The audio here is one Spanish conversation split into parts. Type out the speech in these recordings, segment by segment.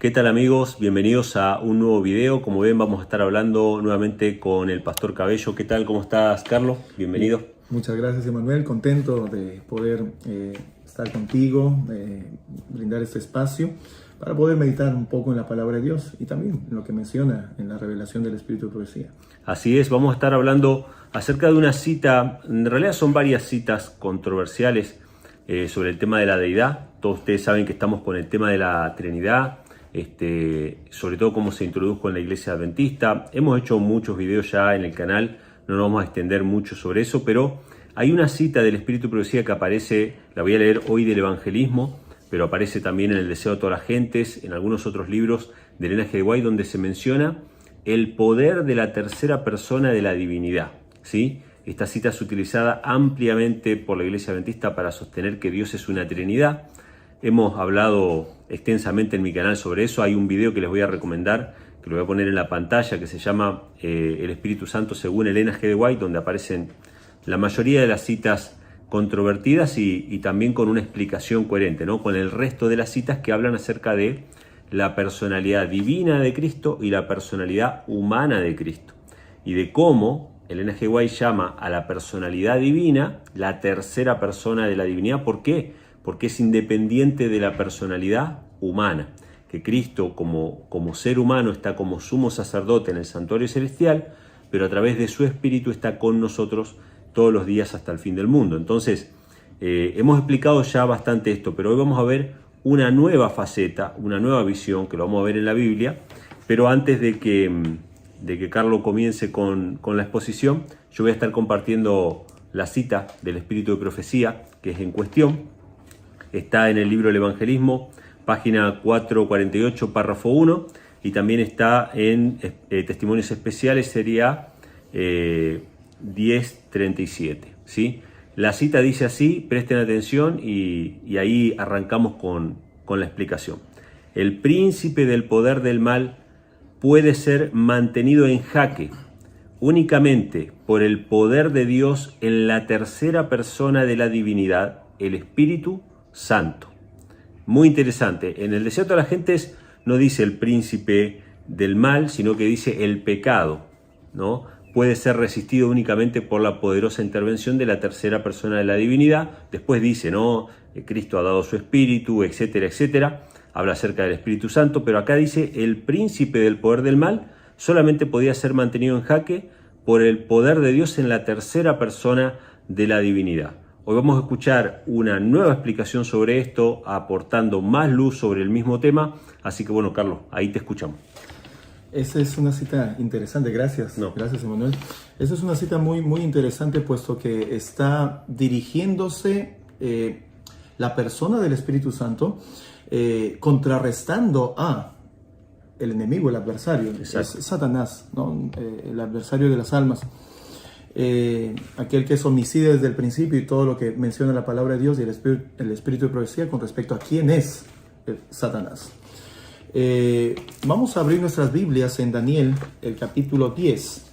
¿Qué tal amigos? Bienvenidos a un nuevo video. Como ven, vamos a estar hablando nuevamente con el Pastor Cabello. ¿Qué tal? ¿Cómo estás, Carlos? Bienvenido. Muchas gracias, Emanuel. Contento de poder estar contigo, brindar este espacio para poder meditar un poco en la palabra de Dios y también en lo que menciona en la revelación del Espíritu de Profecía. Así es, vamos a estar hablando acerca de una cita, en realidad son varias citas controversiales sobre el tema de la deidad. Todos ustedes saben que estamos con el tema de la Trinidad, sobre todo cómo se introdujo en la iglesia adventista. Hemos hecho muchos videos ya en el canal, no nos vamos a extender mucho sobre eso, pero hay una cita del Espíritu de Profecía que aparece, la voy a leer hoy, del Evangelismo, pero aparece también en El Deseo de todas las gentes, en algunos otros libros de Elena G. de White, donde se menciona el poder de la tercera persona de la divinidad, ¿sí? Esta cita es utilizada ampliamente por la iglesia adventista para sostener que Dios es una Trinidad. Hemos hablado extensamente en mi canal sobre eso. Hay un video que les voy a recomendar, que lo voy a poner en la pantalla, que se llama El Espíritu Santo según Elena G. de White, donde aparecen la mayoría de las citas controvertidas y también con una explicación coherente, ¿no? Con el resto de las citas que hablan acerca de la personalidad divina de Cristo y la personalidad humana de Cristo. Y de cómo Elena G. de White llama a la personalidad divina la tercera persona de la divinidad. ¿Por qué? Porque es independiente de la personalidad humana, que Cristo como ser humano está como sumo sacerdote en el santuario celestial, pero a través de su Espíritu está con nosotros todos los días hasta el fin del mundo. Entonces, hemos explicado ya bastante esto, pero hoy vamos a ver una nueva faceta, una nueva visión, que lo vamos a ver en la Biblia. Pero antes de que Carlos comience con la exposición, yo voy a estar compartiendo la cita del Espíritu de Profecía, que es en cuestión. Está en el libro del Evangelismo, página 448, párrafo 1, y también está en Testimonios Especiales, sería 1037, ¿sí? La cita dice así, presten atención y ahí arrancamos con la explicación. El príncipe del poder del mal puede ser mantenido en jaque únicamente por el poder de Dios en la tercera persona de la divinidad, el Espíritu Santo. Muy interesante. En El Deseo de todas las gentes no dice el príncipe del mal, sino que dice el pecado, ¿no? Puede ser resistido únicamente por la poderosa intervención de la tercera persona de la divinidad. Después dice, ¿no? Cristo ha dado su espíritu, etcétera, etcétera. Habla acerca del Espíritu Santo, pero acá dice el príncipe del poder del mal solamente podía ser mantenido en jaque por el poder de Dios en la tercera persona de la divinidad. Hoy vamos a escuchar una nueva explicación sobre esto, aportando más luz sobre el mismo tema. Así que bueno, Carlos, ahí te escuchamos. Esa es una cita interesante, gracias. Gracias, Emanuel. Esa es una cita muy, muy interesante, puesto que está dirigiéndose la persona del Espíritu Santo, contrarrestando a el enemigo, el adversario. Exacto. Es Satanás, ¿no? El adversario de las almas. Aquel que es homicida desde el principio y todo lo que menciona la palabra de Dios y el Espíritu de Profecía con respecto a quién es Satanás. Vamos a abrir nuestras Biblias en Daniel, el capítulo 10.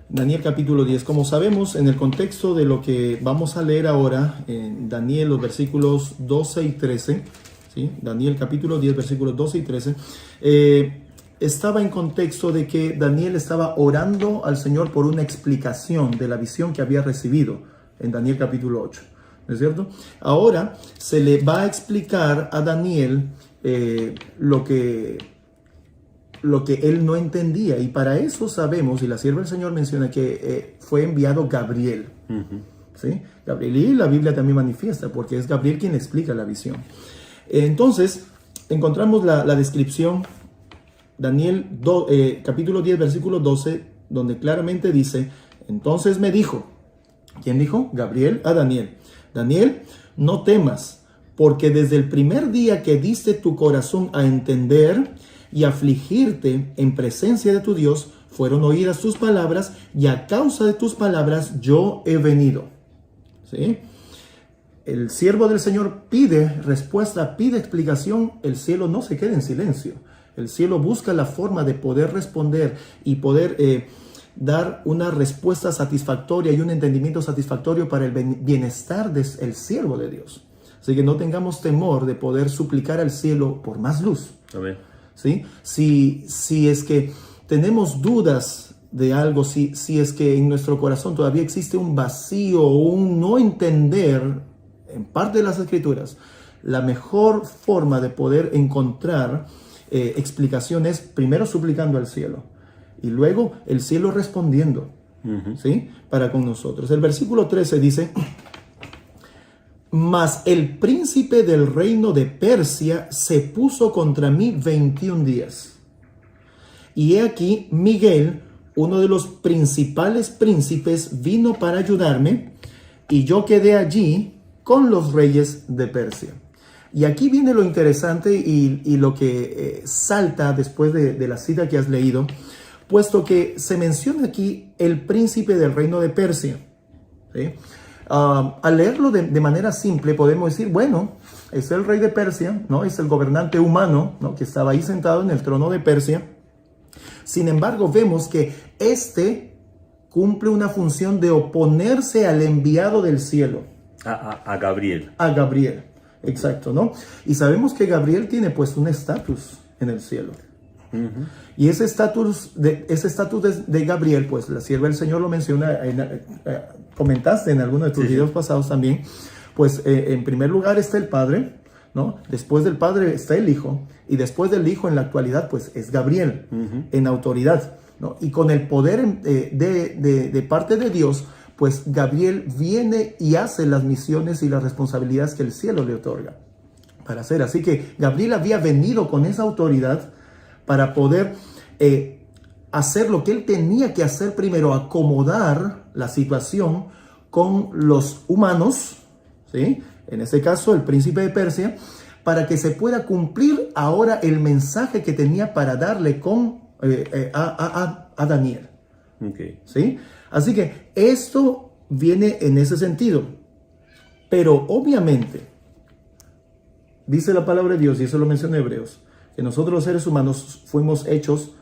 Daniel capítulo 10. Como sabemos, en el contexto de lo que vamos a leer ahora, en Daniel, los versículos 12 y 13, ¿sí? Daniel capítulo 10, versículos 12 y 13, estaba en contexto de que Daniel estaba orando al Señor por una explicación de la visión que había recibido en Daniel capítulo 8, ¿no es cierto? Ahora se le va a explicar a Daniel lo que él no entendía, y para eso sabemos, y la sierva del Señor menciona que fue enviado Gabriel, ¿sí? Gabriel, y la Biblia también manifiesta, porque es Gabriel quien explica la visión. Entonces, encontramos la descripción, Daniel capítulo 10, versículo 12, donde claramente dice, entonces me dijo, ¿quién dijo? Gabriel a Daniel, Daniel, no temas, porque desde el primer día que diste tu corazón a entender y afligirte en presencia de tu Dios, fueron oídas tus palabras, y a causa de tus palabras yo he venido. ¿Sí? El siervo del Señor pide respuesta, pide explicación. El cielo no se queda en silencio. El cielo busca la forma de poder responder y poder dar una respuesta satisfactoria y un entendimiento satisfactorio para el bienestar del siervo de Dios. Así que no tengamos temor de poder suplicar al cielo por más luz. Amén. ¿Sí? Si es que tenemos dudas de algo, si es que en nuestro corazón todavía existe un vacío o un no entender en parte de las Escrituras, la mejor forma de poder encontrar explicación es primero suplicando al cielo y luego el cielo respondiendo, ¿sí? Para con nosotros. El versículo 13 dice: mas el príncipe del reino de Persia se puso contra mí 21 días. Y he aquí, Miguel, uno de los principales príncipes, vino para ayudarme, y yo quedé allí con los reyes de Persia. Y aquí viene lo interesante y lo que salta después de la cita que has leído, puesto que se menciona aquí el príncipe del reino de Persia, ¿sí? Al leerlo de manera simple podemos decir, bueno, es el rey de Persia, ¿no? Es el gobernante humano, ¿no? Que estaba ahí sentado en el trono de Persia. Sin embargo, vemos que este cumple una función de oponerse al enviado del cielo. A Gabriel. A Gabriel, exacto, ¿no? Y sabemos que Gabriel tiene pues un estatus en el cielo. Y ese estatus de Gabriel, pues la sierva del Señor lo menciona, comentaste en alguno de tus videos pasados también, pues en primer lugar está el Padre, ¿no? Después del Padre está el Hijo, y después del Hijo en la actualidad pues es Gabriel, en autoridad, ¿no? Y con el poder de parte de Dios, pues Gabriel viene y hace las misiones y las responsabilidades que el cielo le otorga para hacer. Así que Gabriel había venido con esa autoridad para poder hacer lo que él tenía que hacer primero, acomodar la situación con los humanos, ¿sí? En este caso el príncipe de Persia, para que se pueda cumplir ahora el mensaje que tenía para darle a Daniel. Okay. ¿Sí? Así que esto viene en ese sentido. Pero obviamente, dice la palabra de Dios, y eso lo menciona Hebreos, que nosotros los seres humanos fuimos hechos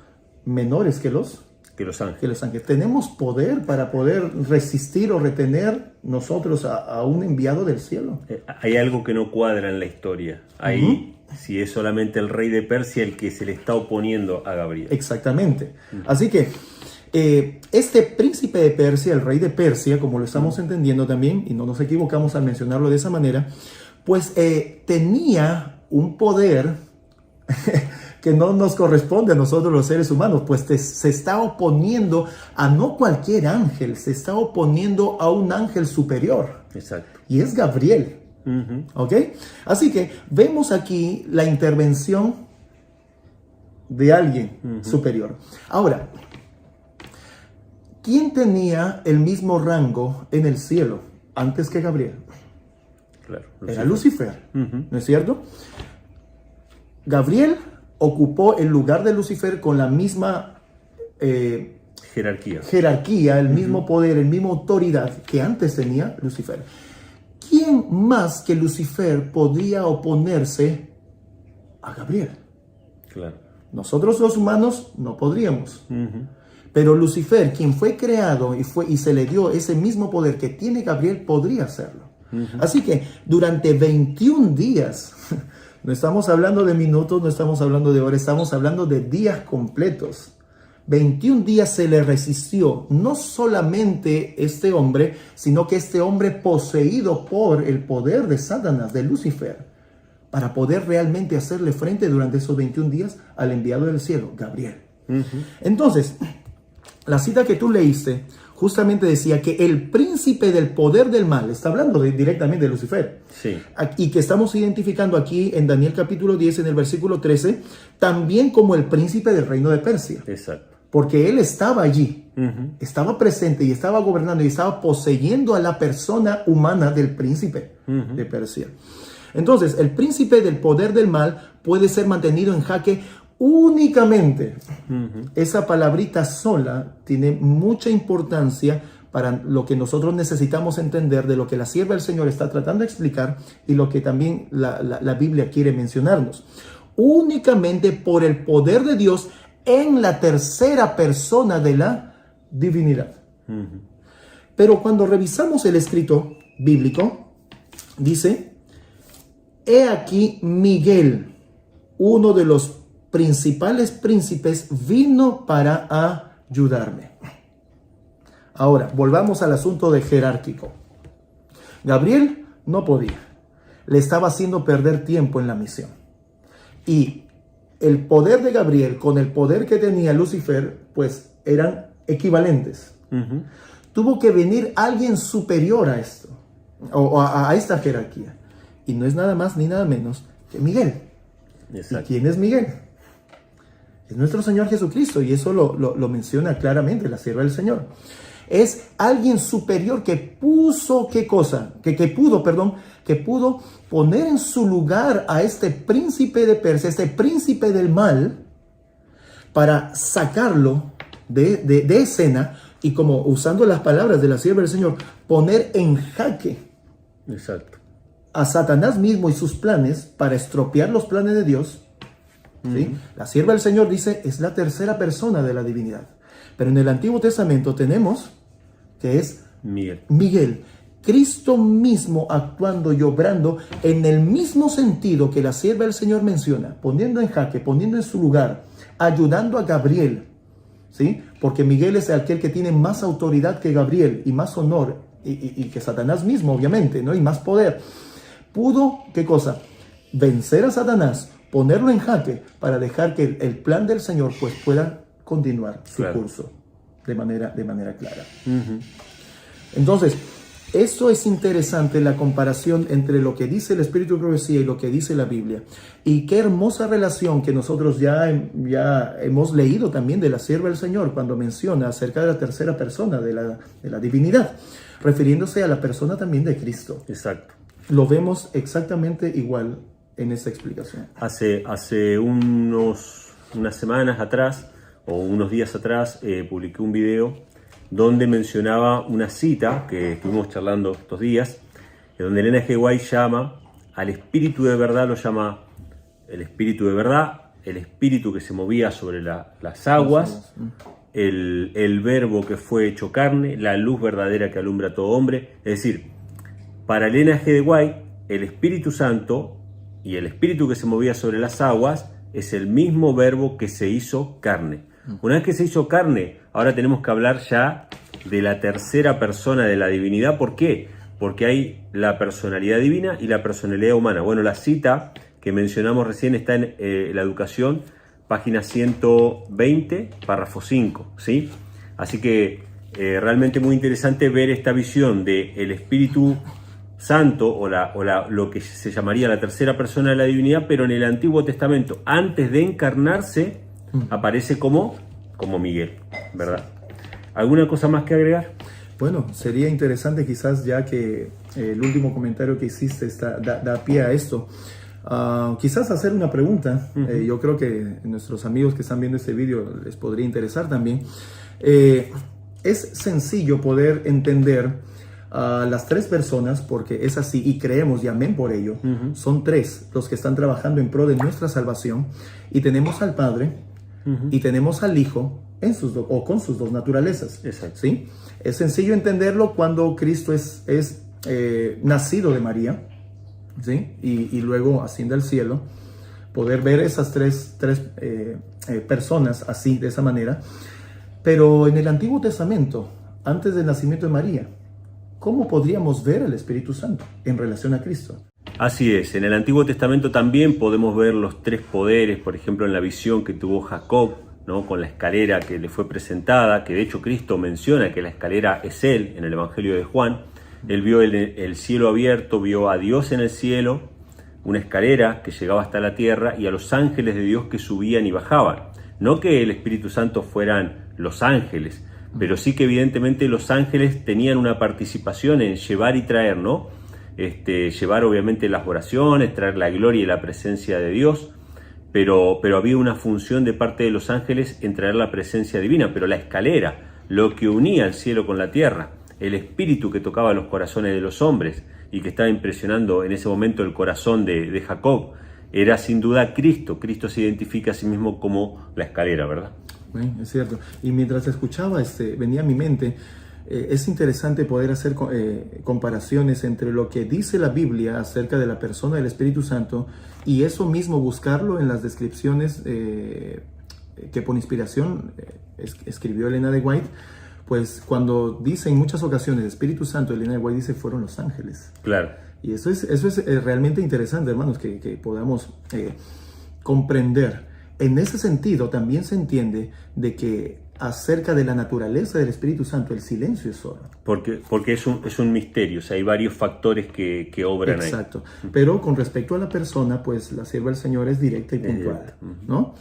menores que los ángeles. Tenemos poder para poder resistir o retener nosotros a un enviado del cielo. Hay algo que no cuadra en la historia. Ahí, si es solamente el rey de Persia el que se le está oponiendo a Gabriel. Exactamente. Así que este príncipe de Persia, el rey de Persia, como lo estamos entendiendo también, y no nos equivocamos al mencionarlo de esa manera, pues tenía un poder que no nos corresponde a nosotros los seres humanos, pues se está oponiendo a no cualquier ángel, se está oponiendo a un ángel superior. Exacto. Y es Gabriel. ¿Ok? Así que vemos aquí la intervención de alguien superior. Ahora, ¿quién tenía el mismo rango en el cielo antes que Gabriel? Claro, Era Lucifer, ¿no es cierto? Gabriel ocupó el lugar de Lucifer con la misma jerarquía, el mismo poder, el misma autoridad que antes tenía Lucifer. ¿Quién más que Lucifer podía oponerse a Gabriel? Claro. Nosotros los humanos no podríamos. Pero Lucifer, quien fue creado y se le dio ese mismo poder que tiene Gabriel, podría hacerlo. Así que durante 21 días... No estamos hablando de minutos, no estamos hablando de horas, estamos hablando de días completos. 21 días se le resistió, no solamente este hombre, sino que este hombre poseído por el poder de Satanás, de Lucifer, para poder realmente hacerle frente durante esos 21 días al enviado del cielo, Gabriel. Entonces, la cita que tú leíste justamente decía que el príncipe del poder del mal, está hablando directamente de Lucifer, sí. Y que estamos identificando aquí en Daniel capítulo 10, en el versículo 13, también como el príncipe del reino de Persia. Exacto. Porque él estaba allí, estaba presente y estaba gobernando y estaba poseyendo a la persona humana del príncipe de Persia. Entonces, el príncipe del poder del mal puede ser mantenido en jaque únicamente. Esa palabrita sola tiene mucha importancia para lo que nosotros necesitamos entender de lo que la sierva del Señor está tratando de explicar y lo que también la Biblia quiere mencionarnos. Únicamente por el poder de Dios en la tercera persona de la divinidad. Pero cuando revisamos el escrito bíblico, dice he aquí Miguel, uno de los principales príncipes, vino para ayudarme. Ahora, volvamos al asunto de jerárquico. Gabriel no podía. Le estaba haciendo perder tiempo en la misión. Y el poder de Gabriel con el poder que tenía Lucifer, pues eran equivalentes. Tuvo que venir alguien superior a esto, o a esta jerarquía. Y no es nada más ni nada menos que Miguel. Exacto. ¿Y quién es Miguel? Es nuestro Señor Jesucristo, y eso lo menciona claramente la sierva del Señor. Es alguien superior que puso, ¿qué cosa? Que pudo poner en su lugar a este príncipe de Persia, este príncipe del mal, para sacarlo de escena, y como usando las palabras de la sierva del Señor, poner en jaque Exacto. a Satanás mismo y sus planes para estropear los planes de Dios. ¿Sí? La sierva del Señor dice, es la tercera persona de la divinidad. Pero en el Antiguo Testamento tenemos que es Miguel, Cristo mismo actuando y obrando en el mismo sentido que la sierva del Señor menciona, poniendo en jaque, poniendo en su lugar, ayudando a Gabriel, ¿sí? Porque Miguel es aquel que tiene más autoridad que Gabriel y más honor y que Satanás mismo, obviamente, ¿no? Y más poder. Pudo, ¿qué cosa? Vencer a Satanás, ponerlo en jaque para dejar que el plan del Señor pues pueda continuar su curso de manera clara. Entonces, esto es interesante, la comparación entre lo que dice el Espíritu de Profecía y lo que dice la Biblia. Y qué hermosa relación que nosotros ya hemos leído también de la sierva del Señor cuando menciona acerca de la tercera persona de la divinidad, refiriéndose a la persona también de Cristo. Exacto. Lo vemos exactamente igual en esta explicación. Hace unas semanas atrás, o unos días atrás, publiqué un video donde mencionaba una cita que estuvimos charlando estos días, donde Elena G. White llama al espíritu de verdad, lo llama el espíritu de verdad, el espíritu que se movía sobre las aguas, el verbo que fue hecho carne, la luz verdadera que alumbra a todo hombre. Es decir, para Elena G. White, el Espíritu Santo y el espíritu que se movía sobre las aguas es el mismo verbo que se hizo carne. Una vez que se hizo carne, ahora tenemos que hablar ya de la tercera persona de la divinidad. ¿Por qué? Porque hay la personalidad divina y la personalidad humana. Bueno, la cita que mencionamos recién está en la educación, página 120, párrafo 5, ¿sí? Así que realmente muy interesante ver esta visión del Espíritu Santo o lo que se llamaría la tercera persona de la divinidad, pero en el Antiguo Testamento, antes de encarnarse, aparece como Miguel, ¿verdad? ¿Alguna cosa más que agregar? Bueno, sería interesante quizás, ya que el último comentario que hiciste da pie a esto, quizás hacer una pregunta. Yo creo que nuestros amigos que están viendo este vídeo les podría interesar también. Es sencillo poder entender las tres personas, porque es así y creemos y amén por ello. Son tres los que están trabajando en pro de nuestra salvación, y tenemos al Padre y tenemos al Hijo con sus dos naturalezas. Exacto. ¿Sí? Es sencillo entenderlo cuando Cristo es nacido de María, ¿sí? y luego asciende al cielo, poder ver esas tres personas así, de esa manera. Pero en el Antiguo Testamento, antes del nacimiento de María, ¿cómo podríamos ver al Espíritu Santo en relación a Cristo? Así es, en el Antiguo Testamento también podemos ver los tres poderes, por ejemplo en la visión que tuvo Jacob, ¿no? Con la escalera que le fue presentada, que de hecho Cristo menciona que la escalera es Él en el Evangelio de Juan. Él vio el cielo abierto, vio a Dios en el cielo, una escalera que llegaba hasta la tierra y a los ángeles de Dios que subían y bajaban. No que el Espíritu Santo fueran los ángeles, pero sí que evidentemente los ángeles tenían una participación en llevar y traer, ¿no? Llevar obviamente las oraciones, traer la gloria y la presencia de Dios, pero había una función de parte de los ángeles en traer la presencia divina. Pero la escalera, lo que unía el cielo con la tierra, el espíritu que tocaba los corazones de los hombres y que estaba impresionando en ese momento el corazón de Jacob, era sin duda Cristo. Cristo se identifica a sí mismo como la escalera, ¿verdad? Es cierto. Y mientras escuchaba, venía a mi mente es interesante poder hacer comparaciones entre lo que dice la Biblia acerca de la persona del Espíritu Santo y eso mismo buscarlo en las descripciones que por inspiración escribió Elena de White. Pues cuando dice en muchas ocasiones Espíritu Santo, Elena de White dice fueron los ángeles. Claro. Y eso es realmente interesante, hermanos, que podamos comprender. En ese sentido también se entiende de que acerca de la naturaleza del Espíritu Santo el silencio es oro. Porque es un misterio, o sea, hay varios factores que obran ahí. Exacto. Pero con respecto a la persona, pues la sierva del Señor es directa y puntual, ¿no?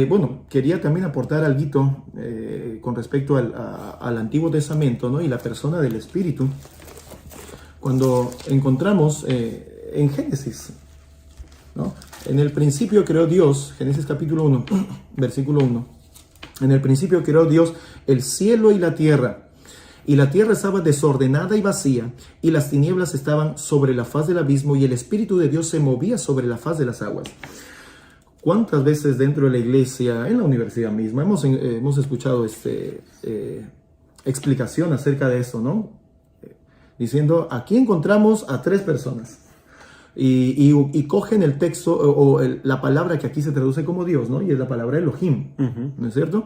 Bueno, quería también aportar algo con respecto al Antiguo Testamento, ¿no? Y la persona del Espíritu. Cuando encontramos en Génesis, ¿no? En el principio creó Dios, Génesis capítulo 1, versículo 1. En el principio creó Dios el cielo y la tierra estaba desordenada y vacía, y las tinieblas estaban sobre la faz del abismo, y el Espíritu de Dios se movía sobre la faz de las aguas. ¿Cuántas veces dentro de la iglesia, en la universidad misma, hemos escuchado explicación acerca de esto, ¿no? Diciendo, aquí encontramos a 3 personas. Y cogen el texto o la palabra que aquí se traduce como Dios, ¿no? Y es la palabra Elohim, ¿no es cierto?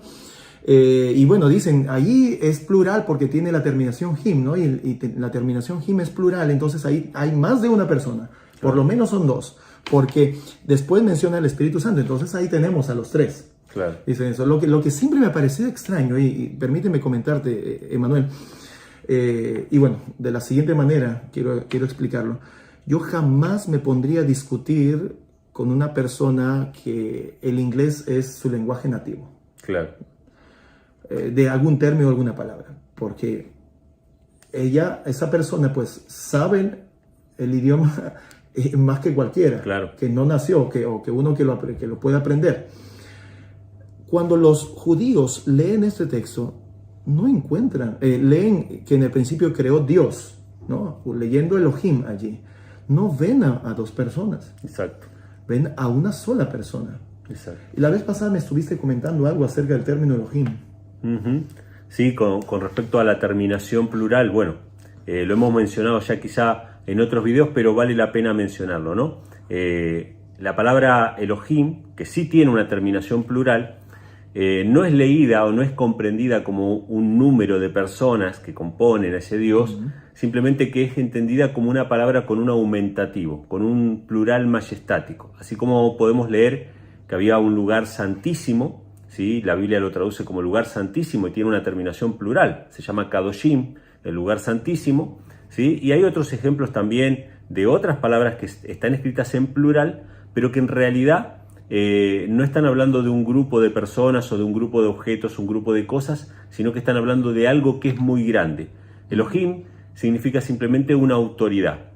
Y bueno, dicen, allí es plural porque tiene la terminación him, ¿no? Y la terminación him es plural, entonces ahí hay más de una persona, por lo menos son 2, porque después menciona el Espíritu Santo, entonces ahí tenemos a los 3. Claro. Dicen eso. Lo que siempre me ha parecido extraño, y permíteme comentarte, Emanuel, y bueno, de la siguiente manera quiero explicarlo. Yo jamás me pondría a discutir con una persona que el inglés es su lenguaje nativo. Claro. De algún término o alguna palabra. Porque esa persona, pues, sabe el idioma más que cualquiera. Claro. Que no nació, o que uno que lo puede aprender. Cuando los judíos leen este texto, no encuentran, leen que en el principio creó Dios, ¿no? Leyendo Elohim allí. No ven a 2 personas. Exacto. Ven a una sola persona. Exacto. Y la vez pasada me estuviste comentando algo acerca del término Elohim. Sí, con respecto a la terminación plural, bueno, lo hemos mencionado ya quizá en otros videos, pero vale la pena mencionarlo, ¿no? La palabra Elohim, que sí tiene una terminación plural, no es leída o no es comprendida como un número de personas que componen a ese Dios, simplemente que es entendida como una palabra con un aumentativo, con un plural majestático. Así como podemos leer que había un lugar santísimo, ¿sí? La Biblia lo traduce como lugar santísimo y tiene una terminación plural, se llama Kadoshim, el lugar santísimo, ¿sí? Y hay otros ejemplos también de otras palabras que están escritas en plural, pero que en realidad no están hablando de un grupo de personas o de un grupo de objetos, un grupo de cosas, sino que están hablando de algo que es muy grande. Elohim significa simplemente una autoridad.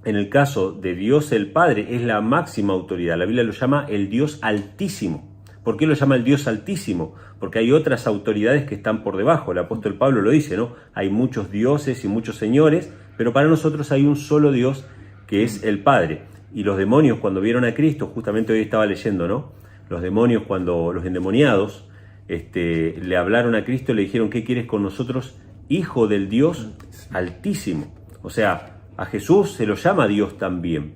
En el caso de Dios el Padre es la máxima autoridad. La Biblia lo llama el Dios Altísimo. ¿Por qué lo llama el Dios Altísimo? Porque hay otras autoridades que están por debajo. El apóstol Pablo lo dice, ¿no? Hay muchos dioses y muchos señores, pero para nosotros hay un solo Dios que es el Padre. Y los demonios cuando vieron a Cristo, justamente hoy estaba leyendo, ¿no? Los demonios cuando los endemoniados le hablaron a Cristo y le dijeron, ¿qué quieres con nosotros? Hijo del Dios Altísimo. O sea, a Jesús se lo llama Dios también,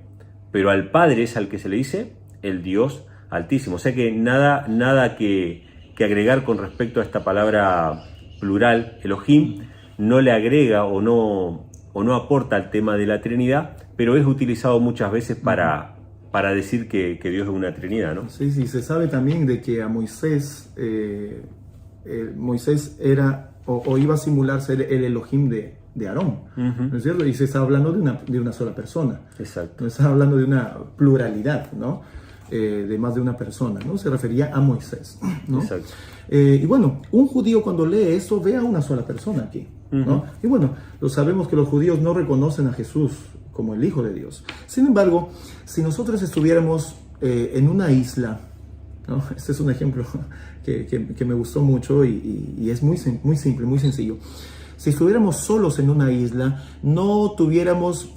pero al Padre es al que se le dice el Dios Altísimo. O sea que nada que agregar con respecto a esta palabra plural, Elohim, no le agrega o no aporta al tema de la Trinidad, pero es utilizado muchas veces para decir que Dios es una Trinidad, ¿no? Sí, se sabe también de que a Moisés, Moisés era o iba a simular ser el Elohim de Aarón, ¿no es cierto? Y se está hablando de una sola persona. Exacto. No está hablando de una pluralidad, ¿no? De más de una persona, ¿no? Se refería a Moisés, ¿no? Exacto. Y bueno, un judío cuando lee eso ve a una sola persona aquí, ¿no? Y bueno, lo sabemos que los judíos no reconocen a Jesús como el Hijo de Dios. Sin embargo, si nosotros estuviéramos en una isla, ¿no? Este es un ejemplo que me gustó mucho y es muy simple, muy sencillo. Si estuviéramos solos en una isla, no tuviéramos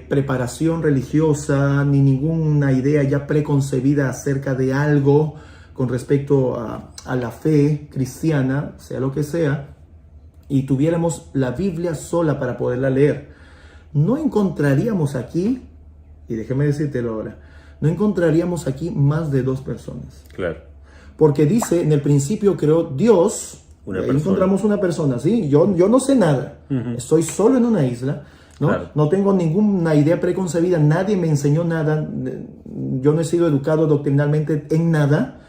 preparación religiosa ni ninguna idea ya preconcebida acerca de algo con respecto a la fe cristiana, sea lo que sea, y tuviéramos la Biblia sola para poderla leer, no encontraríamos aquí, y déjame decírtelo ahora, no encontraríamos aquí más de 2 personas. Claro. Porque dice, en el principio creó Dios, Una ahí persona. encontramos una persona, ¿sí? Yo no sé nada, estoy solo en una isla, ¿no? Claro. No tengo ninguna idea preconcebida, nadie me enseñó nada, yo no he sido educado doctrinalmente en nada,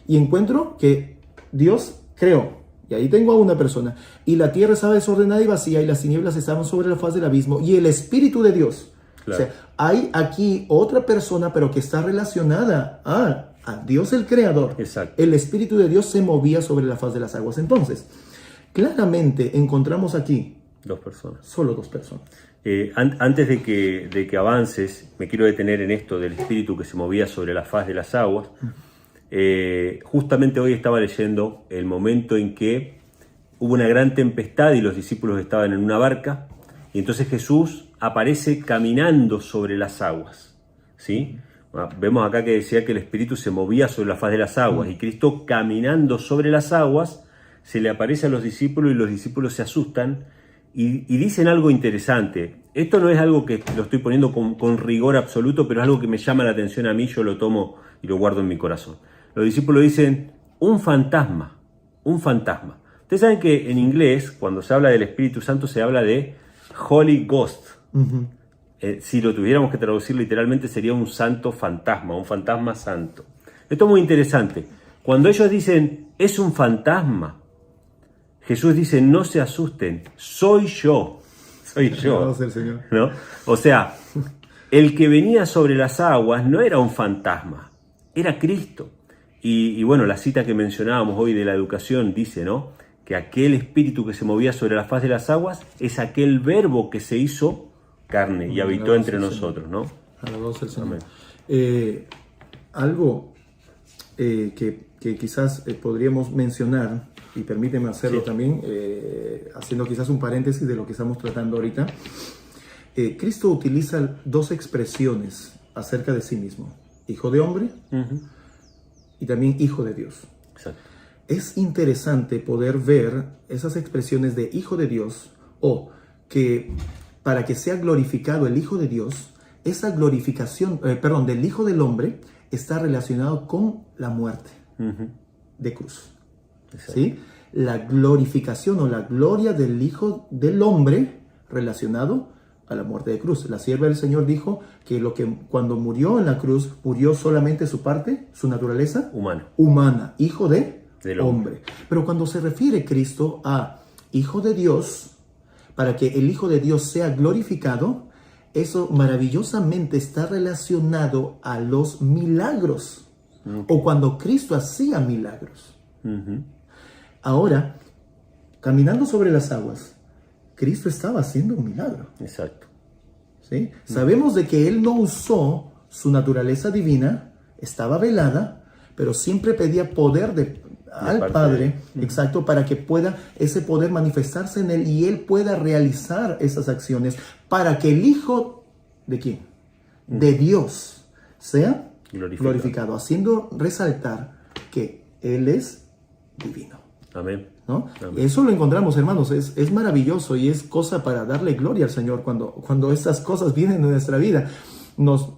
y encuentro que Dios creó, y ahí tengo a una persona, y la tierra estaba desordenada y vacía, y las tinieblas estaban sobre la faz del abismo, y el Espíritu de Dios. Claro. O sea, hay aquí otra persona, pero que está relacionada a Dios el Creador. Exacto. El Espíritu de Dios se movía sobre la faz de las aguas. Entonces, claramente encontramos aquí 2 personas. solo 2 personas. Antes de que avances, me quiero detener en esto del espíritu que se movía sobre la faz de las aguas. Justamente hoy estaba leyendo el momento en que hubo una gran tempestad y los discípulos estaban en una barca, y entonces Jesús aparece caminando sobre las aguas, ¿sí? Vemos acá que decía que el espíritu se movía sobre la faz de las aguas, y Cristo caminando sobre las aguas se le aparece a los discípulos, y los discípulos se asustan y dicen algo interesante. Esto no es algo que lo estoy poniendo con rigor absoluto, pero es algo que me llama la atención a mí, yo lo tomo y lo guardo en mi corazón. Los discípulos dicen, un fantasma, un fantasma. Ustedes saben que en inglés, cuando se habla del Espíritu Santo, se habla de Holy Ghost. Si lo tuviéramos que traducir literalmente, sería un santo fantasma, un fantasma santo. Esto es muy interesante. Cuando ellos dicen, es un fantasma, Jesús dice, no se asusten, soy yo. Soy yo. Alabado sea el Señor. ¿No? O sea, el que venía sobre las aguas no era un fantasma, era Cristo. Y bueno, la cita que mencionábamos hoy de la educación dice, ¿no?, que aquel espíritu que se movía sobre la faz de las aguas es aquel verbo que se hizo carne y habitó entre nosotros, ¿no? Alabado sea el Señor. Amén. Algo que quizás podríamos mencionar, y permíteme hacerlo también, haciendo quizás un paréntesis de lo que estamos tratando ahorita. Cristo utiliza 2 expresiones acerca de sí mismo: hijo de hombre y también hijo de Dios. Exacto. Es interesante poder ver esas expresiones de hijo de Dios, o que para que sea glorificado el hijo de Dios, esa glorificación, del hijo del hombre está relacionado con la muerte de cruz. ¿Sí? La glorificación o la gloria del hijo del hombre relacionado a la muerte de cruz. La sierva del Señor dijo que cuando murió en la cruz, murió solamente su parte, su naturaleza humana, hijo del hombre. Pero cuando se refiere Cristo a hijo de Dios, para que el hijo de Dios sea glorificado, eso maravillosamente está relacionado a los milagros, o cuando Cristo hacía milagros. Ahora, caminando sobre las aguas, Cristo estaba haciendo un milagro. Exacto. ¿Sí? Sabemos de que Él no usó su naturaleza divina, estaba velada, pero siempre pedía poder al Padre, exacto, para que pueda ese poder manifestarse en Él y Él pueda realizar esas acciones para que el Hijo ¿de quién? De Dios sea glorificado, haciendo resaltar que Él es divino. Amén. ¿No? Amén. Eso lo encontramos, hermanos, es maravilloso y es cosa para darle gloria al Señor cuando estas cosas vienen en nuestra vida. Nos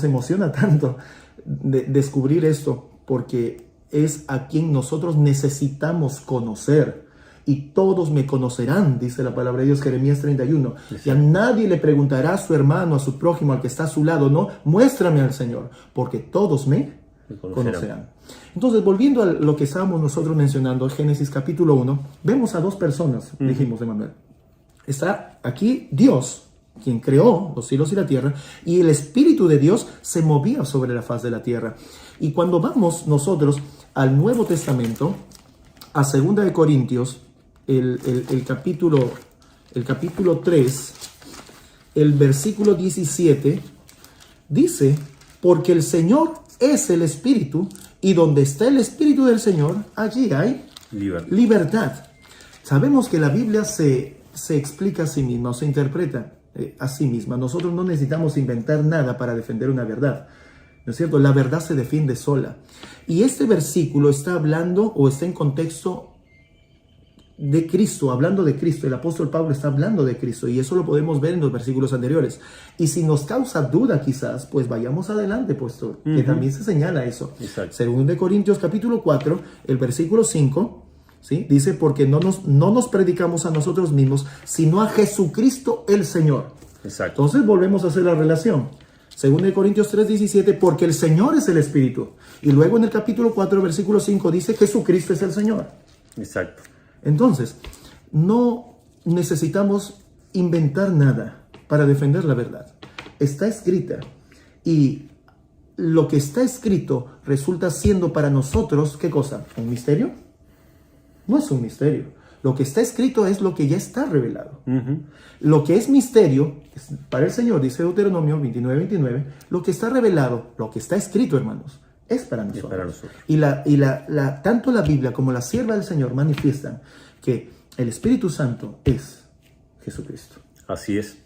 emociona tanto descubrir esto, porque es a quien nosotros necesitamos conocer. Y todos me conocerán, dice la palabra de Dios, Jeremías 31. Y a nadie le preguntará a su hermano, a su prójimo, al que está a su lado, no, muéstrame al Señor, porque todos me conocerán. Entonces, volviendo a lo que estábamos nosotros mencionando, Génesis capítulo 1, vemos a 2 personas, dijimos, Emanuel. Está aquí Dios, quien creó los cielos y la tierra, y el Espíritu de Dios se movía sobre la faz de la tierra. Y cuando vamos nosotros al Nuevo Testamento, a 2 de Corintios, el capítulo 3, el versículo 17, dice, porque el Señor es el Espíritu, y donde está el Espíritu del Señor, allí hay libertad. Sabemos que la Biblia se explica a sí misma, o se interpreta a sí misma. Nosotros no necesitamos inventar nada para defender una verdad, ¿no es cierto? La verdad se defiende sola. Y este versículo está hablando, o está en contexto de Cristo, hablando de Cristo. El apóstol Pablo está hablando de Cristo y eso lo podemos ver en los versículos anteriores. Y si nos causa duda quizás, pues vayamos adelante, puesto que también se señala eso. Exacto. Según de Corintios capítulo 4, el versículo 5, ¿sí? Dice, porque no nos predicamos a nosotros mismos, sino a Jesucristo el Señor. Exacto. Entonces volvemos a hacer la relación. Según de Corintios 3:17, porque el Señor es el Espíritu. Y luego en el capítulo 4, versículo 5, dice, Jesucristo es el Señor. Exacto. Entonces, no necesitamos inventar nada para defender la verdad. Está escrita y lo que está escrito resulta siendo para nosotros, ¿qué cosa? ¿Un misterio? No es un misterio. Lo que está escrito es lo que ya está revelado. Lo que es misterio, para el Señor, dice Deuteronomio 29:29, lo que está revelado, lo que está escrito, hermanos, es para nosotros. Es para nosotros. Y tanto la Biblia como la sierva del Señor manifiestan que el Espíritu Santo es Jesucristo. Así es.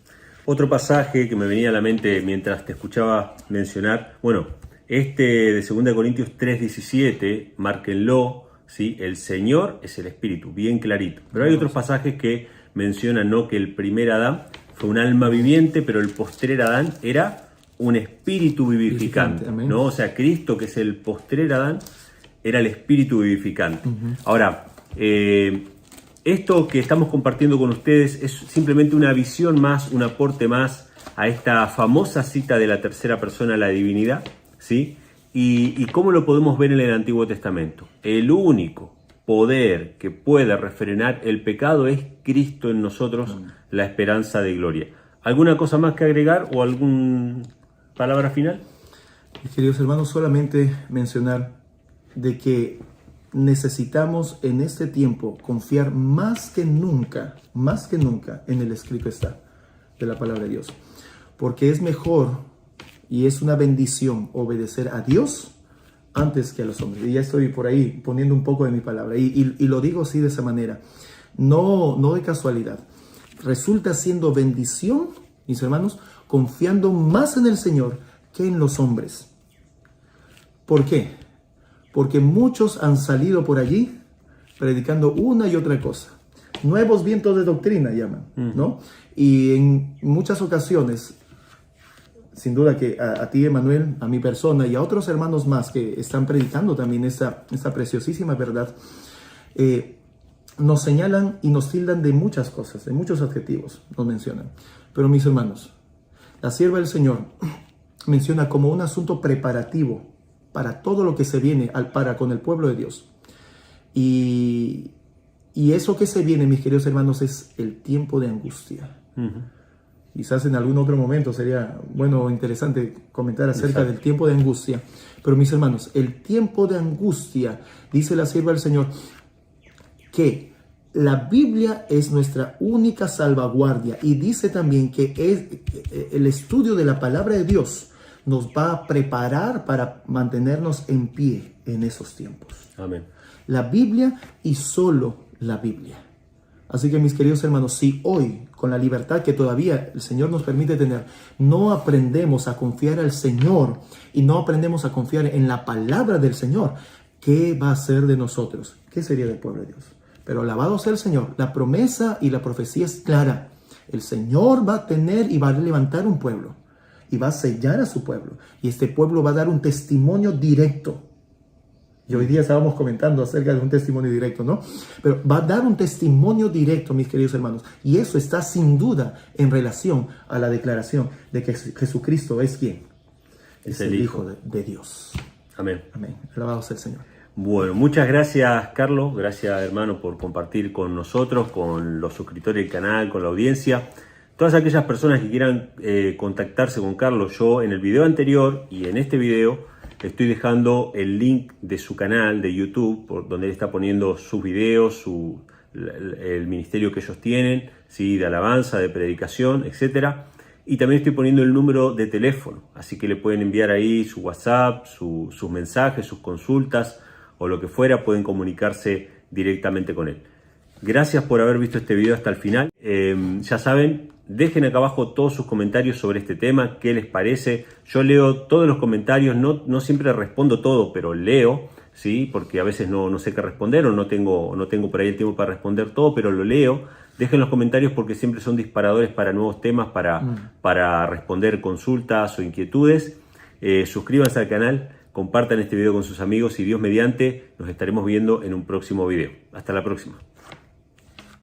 Otro pasaje que me venía a la mente mientras te escuchaba mencionar, bueno, este de 2 Corintios 3:17, márquenlo, ¿sí? El Señor es el Espíritu, bien clarito. Pero hay otros pasajes que mencionan, ¿no?, que el primer Adán fue un alma viviente, pero el postrer Adán era un espíritu vivificante, ¿no? O sea, Cristo, que es el postrer Adán, era el espíritu vivificante. Ahora, esto que estamos compartiendo con ustedes es simplemente una visión más, un aporte más a esta famosa cita de la tercera persona de la divinidad, ¿sí? Y cómo lo podemos ver en el Antiguo Testamento. El único poder que puede refrenar el pecado es Cristo en nosotros, la esperanza de gloria. ¿Alguna cosa más que agregar o alguna palabra final? Mis queridos hermanos, solamente mencionar de que necesitamos en este tiempo confiar más que nunca en el escrito está de la palabra de Dios. Porque es mejor y es una bendición obedecer a Dios antes que a los hombres. Y ya estoy por ahí poniendo un poco de mi palabra. Y lo digo así de esa manera. No de casualidad. Resulta siendo bendición, mis hermanos, confiando más en el Señor que en los hombres. ¿Por qué? Porque muchos han salido por allí predicando una y otra cosa. Nuevos vientos de doctrina llaman, ¿no? Y en muchas ocasiones, sin duda que a ti, Emanuel, a mi persona y a otros hermanos más que están predicando también esta preciosísima verdad, nos señalan y nos tildan de muchas cosas, de muchos adjetivos nos mencionan. Pero mis hermanos, la sierva del Señor menciona como un asunto preparativo para todo lo que se viene para con el pueblo de Dios. Y eso que se viene, mis queridos hermanos, es el tiempo de angustia. Quizás en algún otro momento sería bueno o interesante comentar acerca del tiempo de angustia. Pero mis hermanos, el tiempo de angustia, dice la sierva del Señor, que la Biblia es nuestra única salvaguardia. Y dice también que el estudio de la palabra de Dios nos va a preparar para mantenernos en pie en esos tiempos. Amén. La Biblia y solo la Biblia. Así que mis queridos hermanos, si hoy, con la libertad que todavía el Señor nos permite tener, no aprendemos a confiar al Señor y no aprendemos a confiar en la palabra del Señor, ¿qué va a ser de nosotros? ¿Qué sería del pueblo de Dios? Pero alabado sea el Señor, la promesa y la profecía es clara. El Señor va a tener y va a levantar un pueblo y va a sellar a su pueblo. Y este pueblo va a dar un testimonio directo. Y hoy día estábamos comentando acerca de un testimonio directo, ¿no? Pero va a dar un testimonio directo, mis queridos hermanos. Y eso está sin duda en relación a la declaración de que Jesucristo es ¿quién? Es el Hijo de Dios. Amén. Amén. Alabado sea el Señor. Bueno, muchas gracias, Carlos. Gracias, hermano, por compartir con nosotros, con los suscriptores del canal, con la audiencia. Todas aquellas personas que quieran contactarse con Carlos, yo en el video anterior y en este video estoy dejando el link de su canal de YouTube, por donde él está poniendo sus videos, el ministerio que ellos tienen, ¿sí?, de alabanza, de predicación, etc. Y también estoy poniendo el número de teléfono, así que le pueden enviar ahí su WhatsApp, sus mensajes, sus consultas o lo que fuera, pueden comunicarse directamente con él. Gracias por haber visto este video hasta el final. Ya saben, dejen acá abajo todos sus comentarios sobre este tema, qué les parece. Yo leo todos los comentarios, no siempre respondo todo, pero leo, ¿sí? Porque a veces no sé qué responder o no tengo por ahí el tiempo para responder todo, pero lo leo. Dejen los comentarios porque siempre son disparadores para nuevos temas, para responder consultas o inquietudes. Suscríbanse al canal, compartan este video con sus amigos y Dios mediante nos estaremos viendo en un próximo video. Hasta la próxima.